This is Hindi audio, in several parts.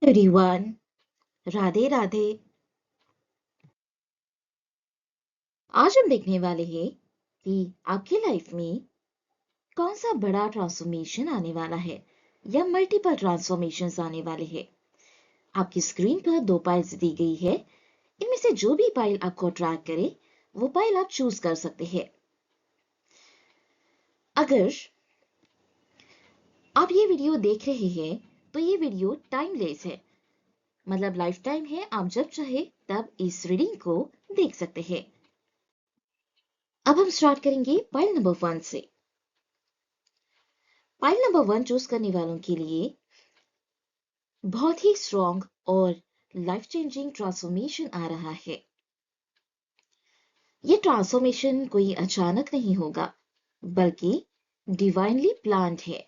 एवरीवन, राधे राधे। आज हम देखने वाले हैं कि आपकी लाइफ में कौन सा बड़ा ट्रांसफॉर्मेशन आने वाला है या मल्टीपल ट्रांसफॉर्मेशंस आने वाले हैं। आपकी स्क्रीन पर दो पाइल्स दी गई है। इनमें से जो भी पाइल आपको अट्रैक्ट करे वो पाइल आप चूज कर सकते हैं। अगर आप ये वीडियो देख रहे हैं तो ये वीडियो टाइमलेस है, मतलब लाइफ टाइम है। आप जब चाहे तब इस रीडिंग को देख सकते हैं। अब हम स्टार्ट करेंगे पाइल नंबर 1 से। पाइल नंबर 1 चूज करने वालों के लिए बहुत ही स्ट्रॉन्ग और लाइफ चेंजिंग ट्रांसफॉर्मेशन आ रहा है। ये ट्रांसफॉर्मेशन कोई अचानक नहीं होगा, बल्कि डिवाइनली प्लान्ड है।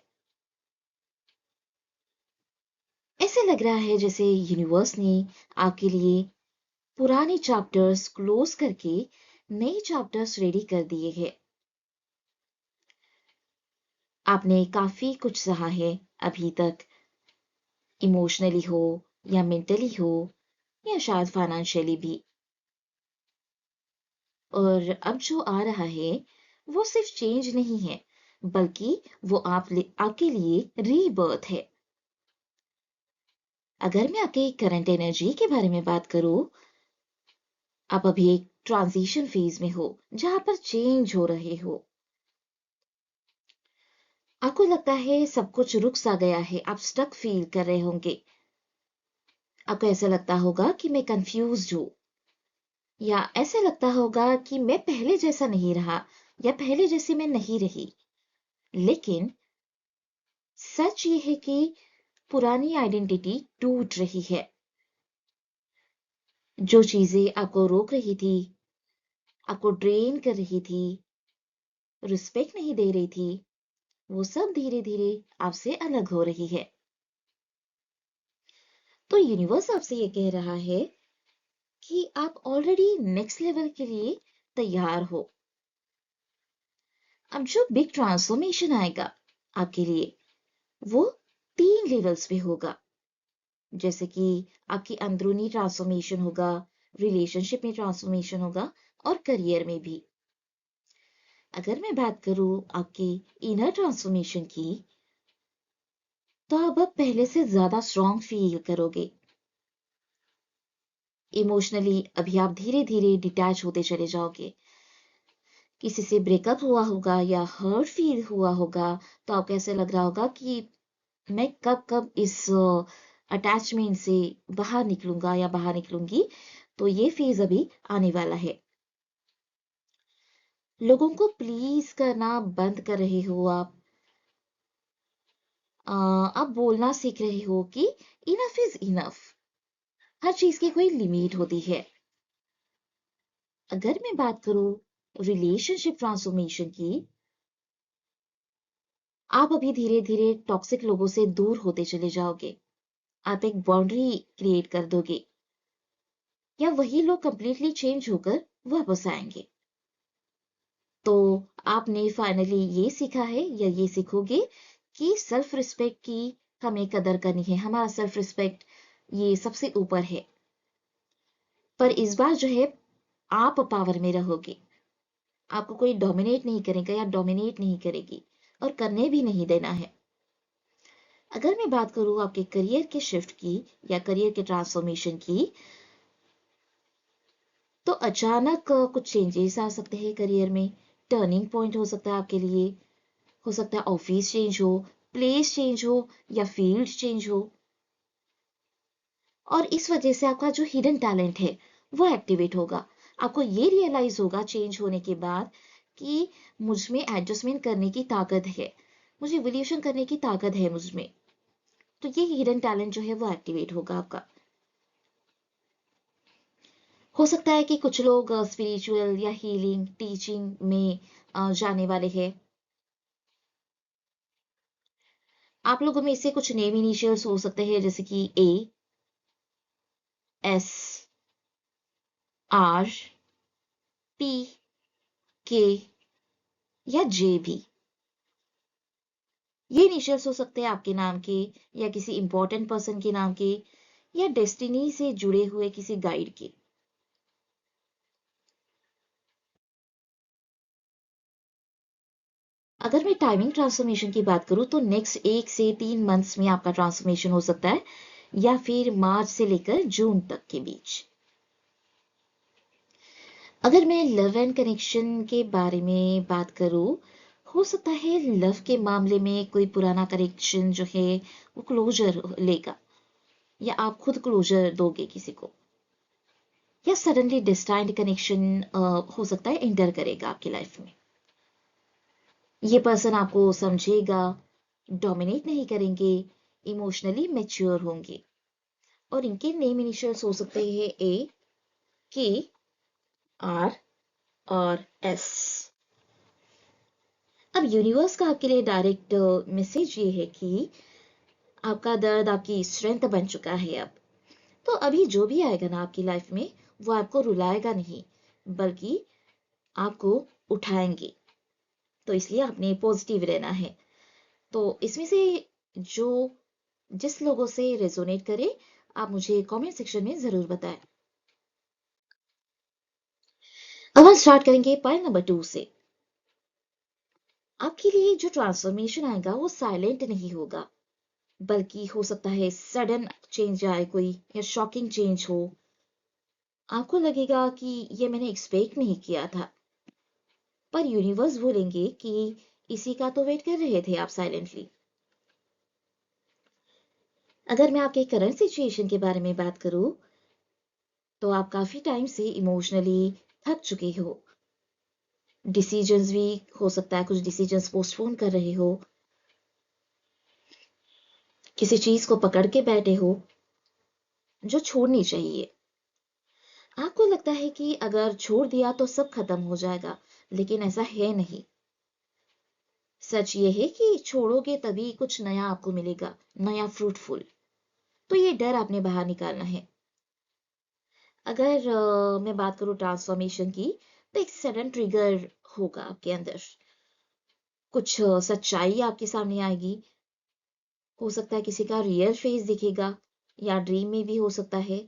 ऐसे लग रहा है जैसे यूनिवर्स ने आपके लिए पुराने चैप्टर्स क्लोज करके नए चैप्टर्स रेडी कर दिए हैं। आपने काफी कुछ सहा है अभी तक, इमोशनली हो या मेंटली हो या शायद फाइनेंशियली भी। और अब जो आ रहा है वो सिर्फ चेंज नहीं है, बल्कि वो आपके लिए रीबर्थ है। अगर मैं आपके करंट एनर्जी के बारे में बात करूं, आप अभी एक ट्रांजिशन फेज में हो जहां पर चेंज हो रहे हो। आपको लगता है सब कुछ रुक सा गया है, आप स्टक फील कर रहे होंगे। आपको ऐसा लगता होगा कि मैं कंफ्यूज्ड हूं, या ऐसा लगता होगा कि मैं पहले जैसा नहीं रहा या पहले जैसी मैं नहीं रही। लेकिन सच ये है कि पुरानी आइडेंटिटी टूट रही है। जो चीजें आपको रोक रही थी, आपको ड्रेन कर रही थी, रिस्पेक्ट नहीं दे रही थी, वो सब धीरे धीरे आपसे अलग हो रही है। तो यूनिवर्स आपसे ये कह रहा है कि आप ऑलरेडी नेक्स्ट लेवल के लिए तैयार हो। अब जो बिग ट्रांसफॉर्मेशन आएगा आपके लिए, वो 3 लेवल्स पे होगा। जैसे कि आपकी अंदरूनी ट्रांसफॉर्मेशन होगा, रिलेशनशिप में ट्रांसफॉर्मेशन होगा और करियर में भी। अगर मैं बात करूं आपकी इनर ट्रांसफॉर्मेशन की, तो अब पहले से ज्यादा स्ट्रॉन्ग फील करोगे। इमोशनली अभी आप धीरे धीरे डिटैच होते चले जाओगे। किसी से ब्रेकअप हुआ होगा या हर्ट फील हुआ होगा, तो आपको ऐसे लग रहा होगा कि मैं कब कब इस अटैचमेंट से बाहर निकलूंगा या बाहर निकलूंगी। तो ये फेज अभी आने वाला है। लोगों को प्लीज करना बंद कर रहे हो आप। आप बोलना सीख रहे हो कि इनफ इज इनफ। हर चीज की कोई लिमिट होती है। अगर मैं बात करूं रिलेशनशिप ट्रांसफॉर्मेशन की, आप अभी धीरे धीरे टॉक्सिक लोगों से दूर होते चले जाओगे। आप एक बाउंड्री क्रिएट कर दोगे, या वही लोग कंप्लीटली चेंज होकर वापस आएंगे। तो आपने फाइनली ये सीखा है या ये सीखोगे कि सेल्फ रिस्पेक्ट की हमें कदर करनी है। हमारा सेल्फ रिस्पेक्ट ये सबसे ऊपर है। पर इस बार जो है, आप पावर में रहोगे। आपको कोई डोमिनेट नहीं करेगा या डोमिनेट नहीं करेगी, और करने भी नहीं देना है। अगर मैं बात करूं आपके करियर के शिफ्ट की या करियर के ट्रांसफॉर्मेशन की, तो अचानक कुछ चेंजेस आ सकते हैं करियर में। टर्निंग पॉइंट हो सकता है आपके लिए। हो सकता है ऑफिस चेंज हो, प्लेस चेंज हो या फील्ड चेंज हो। और इस वजह से आपका जो हिडन टैलेंट है वो एक्टिवेट होगा। आपको ये रियलाइज होगा चेंज होने के बाद कि मुझ में एडजस्टमेंट करने की ताकत है, मुझे इवोल्यूशन करने की ताकत है मुझ में। तो ये हिडन टैलेंट जो है वो एक्टिवेट होगा आपका। हो सकता है कि कुछ लोग स्पिरिचुअल या हीलिंग टीचिंग में जाने वाले हैं। आप लोगों में से कुछ नेम इनिशियल्स हो सकते हैं, जैसे कि ASRPK या JB। ये इनिशियल्स हो सकते हैं आपके नाम के या किसी इंपॉर्टेंट पर्सन के नाम के। या डेस्टिनी से जुड़े हुए किसी गाइड के। अगर मैं टाइमिंग ट्रांसफॉर्मेशन की बात करूं तो नेक्स्ट 1 से 3 मंथ्स में आपका ट्रांसफॉर्मेशन हो सकता है, या फिर मार्च से लेकर जून तक के बीच। अगर मैं लव एंड कनेक्शन के बारे में बात करूं, हो सकता है लव के मामले में कोई पुराना कनेक्शन जो है वो क्लोजर लेगा, या आप खुद क्लोजर दोगे किसी को, या सडनली डिस्टेंट कनेक्शन हो सकता है एंटर करेगा आपकी लाइफ में। ये पर्सन आपको समझेगा, डोमिनेट नहीं करेंगे, इमोशनली मैच्योर होंगे, और इनके नेम इनिशियल्स हो सकते हैं ए, के, आर और एस। अब यूनिवर्स का आपके लिए डायरेक्ट मैसेज ये है कि आपका दर्द आपकी स्ट्रेंथ बन चुका है अब। तो अभी जो भी आएगा ना आपकी लाइफ में, वो आपको रुलाएगा नहीं, बल्कि आपको उठाएंगे। तो इसलिए आपने पॉजिटिव रहना है। तो इसमें से जो जिस लोगों से रेजोनेट करे, आप मुझे कमेंट सेक्शन में जरूर बताएं। अब हम स्टार्ट करेंगे पॉइंट नंबर 2 से। आपके लिए जो ट्रांसफॉर्मेशन आएगा वो साइलेंट नहीं होगा, बल्कि हो सकता है सडन चेंज आए कोई, या शॉकिंग चेंज हो। आपको लगेगा कि ये मैंने एक्सपेक्ट नहीं किया था, पर यूनिवर्स बोलेंगे कि इसी का तो वेट कर रहे थे आप साइलेंटली। अगर मैं आपके करंट सिचुएशन के बारे में बात करूं, तो आप काफी टाइम से इमोशनली थक चुके हो। डिसीजंस भी हो सकता है, कुछ डिसीजंस पोस्टपोन कर रहे हो, किसी चीज को पकड़ के बैठे हो जो छोड़नी चाहिए। आपको लगता है कि अगर छोड़ दिया तो सब खत्म हो जाएगा, लेकिन ऐसा है नहीं। सच ये है कि छोड़ोगे तभी कुछ नया आपको मिलेगा, नया फ्रूटफुल। तो ये डर आपने बाहर निकालना है। अगर मैं बात करूं ट्रांसफॉर्मेशन की, तो एक सडन ट्रिगर होगा आपके अंदर, कुछ सच्चाई आपके सामने आएगी। हो सकता है किसी का रियल फेस दिखेगा, या ड्रीम में भी हो सकता है,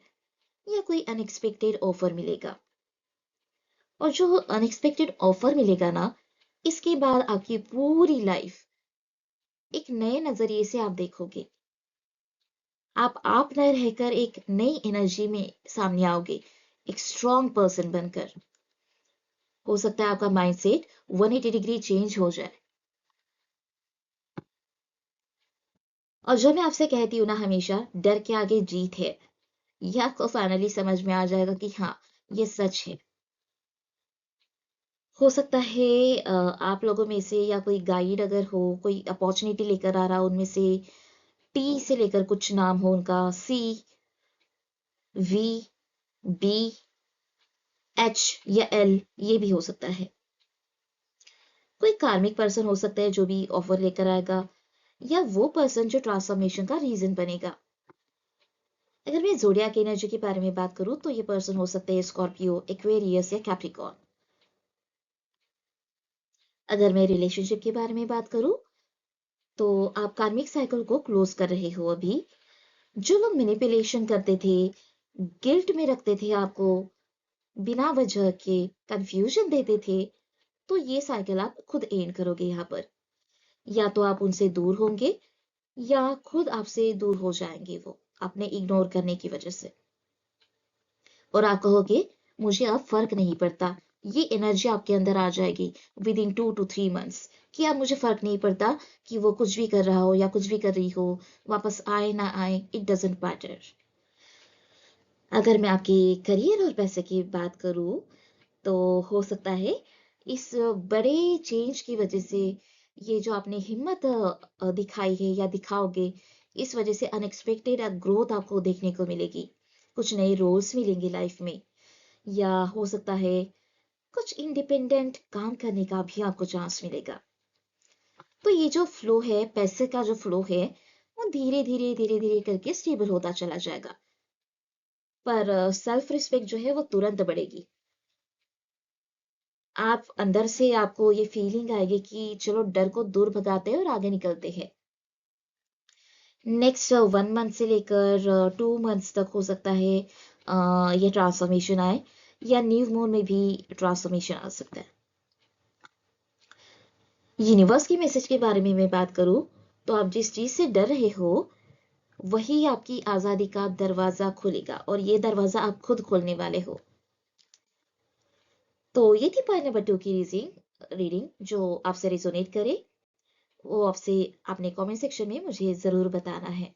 या कोई अनएक्सपेक्टेड ऑफर मिलेगा। और जो अनएक्सपेक्टेड ऑफर मिलेगा ना, इसके बाद आपकी पूरी लाइफ एक नए नजरिए से आप देखोगे। आप न रहकर एक नई एनर्जी में सामने आओगे, एक स्ट्रॉन्ग पर्सन बनकर। हो सकता है आपका माइंडसेट 180 डिग्री चेंज हो जाए। और जो मैं आपसे कहती हूँ ना हमेशा, डर के आगे जीत है, ये आपको फाइनली समझ में आ जाएगा कि हाँ, ये सच है। हो सकता है आप लोगों में से या कोई गाइड अगर हो, कोई अपॉर्चुनिटी लेकर आ रहा हो, उनमें से टी से लेकर कुछ नाम हो उनका, सी, वी, बी, एच या एल, ये भी हो सकता है। कोई कार्मिक पर्सन हो सकता है जो भी ऑफर लेकर आएगा, या वो पर्सन जो ट्रांसफॉर्मेशन का रीजन बनेगा। अगर मैं जोडियाक एनर्जी के बारे में बात करूं, तो ये पर्सन हो सकते हैं स्कॉर्पियो, एक्वेरियस या कैप्रिकॉर्न। अगर मैं रिलेशनशिप के बारे में बात करूं, तो आप कार्मिक साइकिल को क्लोज कर रहे हो अभी। जो लोग मैनिपुलेशन करते थे, गिल्ट में रखते थे आपको, बिना वजह के कंफ्यूजन देते थे, तो ये साइकिल आप खुद एंड करोगे यहाँ पर। या तो आप उनसे दूर होंगे, या खुद आपसे दूर हो जाएंगे वो, आपने इग्नोर करने की वजह से। और आप कहोगे मुझे अब फर्क नहीं पड़ता। ये एनर्जी आपके अंदर आ जाएगी विद इन 2 to 3 months, कि अब मुझे फर्क नहीं पड़ता कि वो कुछ भी कर रहा हो या कुछ भी कर रही हो, वापस आए ना आए, इट डजेंट मैटर। अगर मैं आपके करियर और पैसे की बात करूं, तो हो सकता है इस बड़े चेंज की वजह से, ये जो आपने हिम्मत दिखाई है या दिखाओगे, इस वजह से अनएक्सपेक्टेड ग्रोथ आपको देखने को मिलेगी। कुछ नए रोल्स मिलेंगे लाइफ में, या हो सकता है कुछ इंडिपेंडेंट काम करने का भी आपको चांस मिलेगा। तो ये जो फ्लो है, पैसे का जो फ्लो है, वो धीरे धीरे करके स्टेबल होता चला जाएगा। पर सेल्फ रिस्पेक्ट जो है वो तुरंत बढ़ेगी। आप अंदर से आपको ये फीलिंग आएगी कि चलो डर को दूर भगाते हैं और आगे निकलते हैं। नेक्स्ट 1 मंथ से लेकर 2 मंथ्स तक हो सकता है ये ट्रांसफॉर्मेशन आए, या न्यू मून में भी ट्रांसफॉर्मेशन आ सकता है। यूनिवर्स की मैसेज के बारे में मैं बात करूं तो आप जिस चीज से डर रहे हो वही आपकी आजादी का दरवाजा खोलेगा, और ये दरवाजा आप खुद खोलने वाले हो। तो ये थी पॉइंट नंबर 2 की रीडिंग जो आपसे रिजोनेट करे वो आपसे आपने कमेंट सेक्शन में मुझे जरूर बताना है।